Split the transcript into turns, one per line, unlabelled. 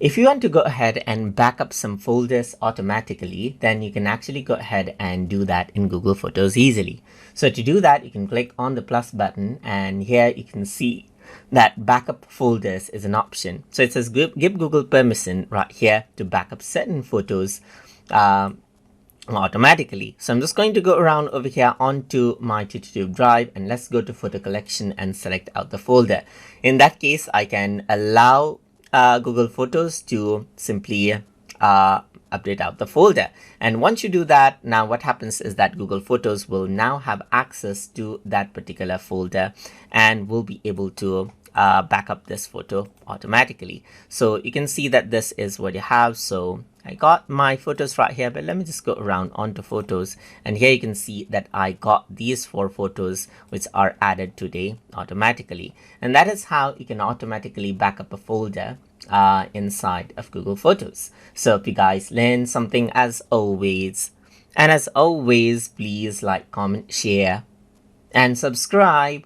If you want to go ahead and back up some folders automatically, then you can actually go ahead and do that in Google Photos easily. So to do that, you can click on the plus button, and here you can see that backup folders is an option. So it says give Google permission right here to back up certain photos automatically. So I'm just going to go around over here onto my TutorTube drive, and let's go to photo collection and select out the folder. In that case, I can allow Google Photos to simply update out the folder. And once you do that, now what happens is that Google Photos will now have access to that particular folder and will be able to back up this photo automatically. So you can see that this is what you have. So I got my photos right here, but let me just go around onto photos, and here you can see that I got these 4 photos which are added today automatically. And that is how you can automatically back up a folder inside of Google Photos. So if you guys learned something as always, and as always, please like, comment, share, and subscribe.